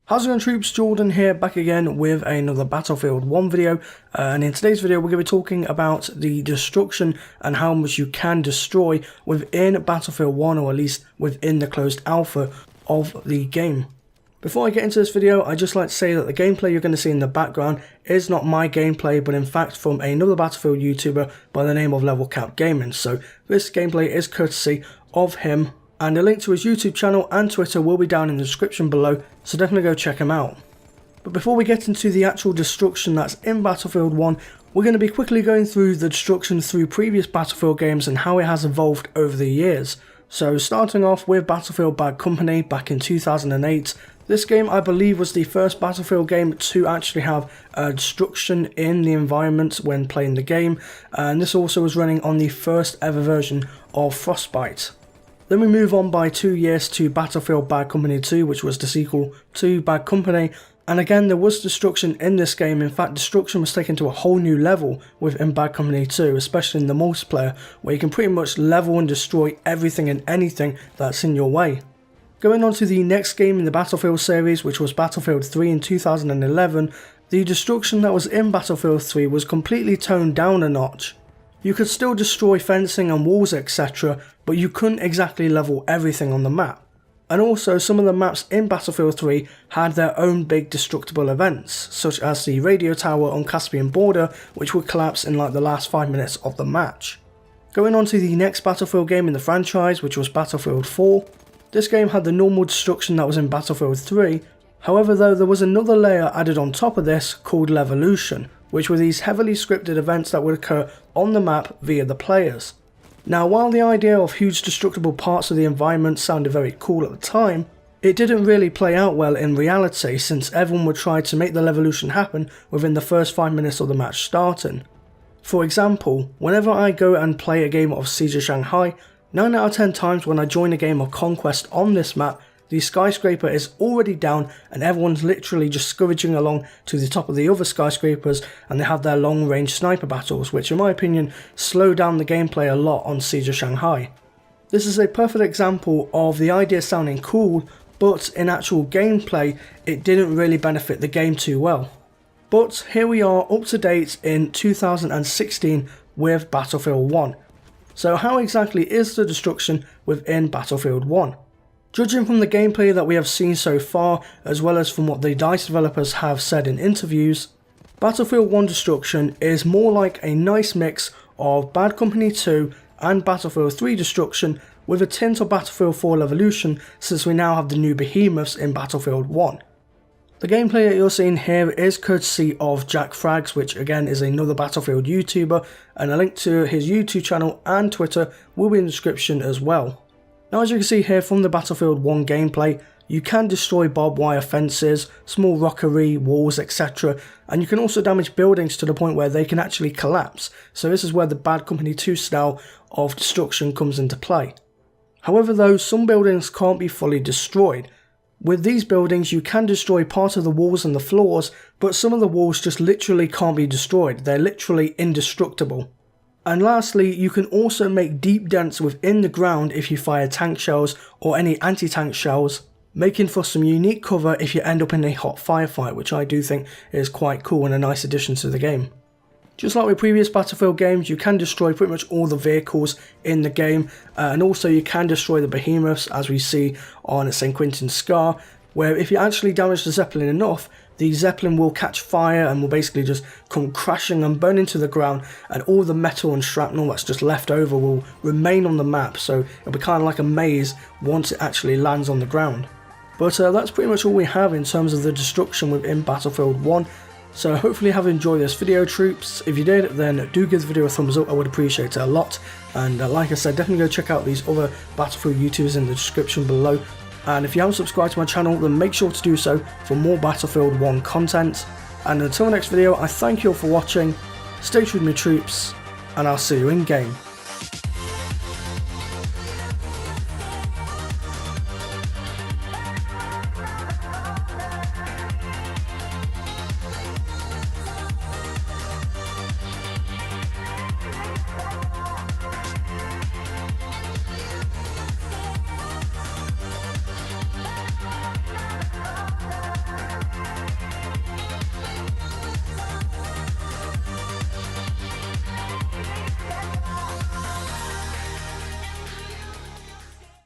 How's it going, troops? Jordan here, back again with another Battlefield 1 video, and in today's video we're going to be talking about the destruction and how much you can destroy within Battlefield 1, or at least within the closed alpha of the game. Before I get into this video, I'd just like to say that the gameplay you're going to see in the background is not my gameplay, but in fact from another Battlefield YouTuber by the name of Level Cap Gaming. So this gameplay is courtesy of him, and a link to his YouTube channel and Twitter will be down in the description below, so definitely go check him out. But before we get into the actual destruction that's in Battlefield 1, we're going to be quickly going through the destruction through previous Battlefield games and how it has evolved over the years. So starting off with Battlefield Bad Company back in 2008, this game I believe was the first Battlefield game to actually have destruction in the environment when playing the game, and this also was running on the first ever version of Frostbite. Then we move on by 2 years to Battlefield Bad Company 2, which was the sequel to Bad Company, and again there was destruction in this game. In fact, destruction was taken to a whole new level within Bad Company 2, especially in the multiplayer, where you can pretty much level and destroy everything and anything that's in your way. Going on to the next game in the Battlefield series, which was Battlefield 3 in 2011, the destruction that was in Battlefield 3 was completely toned down a notch. You could still destroy fencing and walls, etc, but you couldn't exactly level everything on the map. And also some of the maps in Battlefield 3 had their own big destructible events, such as the radio tower on Caspian border, which would collapse in like the last 5 minutes of the match. Going on to the next Battlefield game in the franchise, which was Battlefield 4. This game had the normal destruction that was in Battlefield 3, however though there was another layer added on top of this called Levolution, which were these heavily scripted events that would occur on the map via the players. Now while the idea of huge destructible parts of the environment sounded very cool at the time, it didn't really play out well in reality, since everyone would try to make the Levolution happen within the first 5 minutes of the match starting. For example, whenever I go and play a game of Siege of Shanghai, 9 out of 10 times when I join a game of Conquest on this map, the skyscraper is already down and everyone's literally just scurrying along to the top of the other skyscrapers, and they have their long range sniper battles, which in my opinion slow down the gameplay a lot on Siege of Shanghai. This is a perfect example of the idea sounding cool, but in actual gameplay it didn't really benefit the game too well. But here we are up to date in 2016 with Battlefield 1. So how exactly is the destruction within Battlefield 1? Judging from the gameplay that we have seen so far, as well as from what the DICE developers have said in interviews, Battlefield 1 destruction is more like a nice mix of Bad Company 2 and Battlefield 3 destruction, with a tint of Battlefield 4 Levolution, since we now have the new behemoths in Battlefield 1. The gameplay that you're seeing here is courtesy of JXBArmy, which again is another Battlefield YouTuber, and a link to his YouTube channel and Twitter will be in the description as well. Now as you can see here from the Battlefield 1 gameplay, you can destroy barbed wire fences, small rockery, walls, etc, and you can also damage buildings to the point where they can actually collapse, so this is where the Bad Company 2 style of destruction comes into play. However though, some buildings can't be fully destroyed. With these buildings you can destroy part of the walls and the floors, but some of the walls just literally can't be destroyed, they're literally indestructible. And lastly, you can also make deep dents within the ground if you fire tank shells or any anti-tank shells, making for some unique cover if you end up in a hot firefight, which I do think is quite cool and a nice addition to the game. Just like with previous Battlefield games, you can destroy pretty much all the vehicles in the game, and also you can destroy the behemoths, as we see on St. Quentin Scar, where if you actually damage the Zeppelin enough, the Zeppelin will catch fire and will basically just come crashing and burn into the ground, and all the metal and shrapnel that's just left over will remain on the map, so it'll be kind of like a maze once it actually lands on the ground. But that's pretty much all we have in terms of the destruction within Battlefield 1. So hopefully you have enjoyed this video, troops. If you did, then do give the video a thumbs up, I would appreciate it a lot. And like I said, definitely go check out these other Battlefield YouTubers in the description below. And if you haven't subscribed to my channel, then make sure to do so for more Battlefield 1 content. And until the next video, I thank you all for watching, stay true to me troops, and I'll see you in game.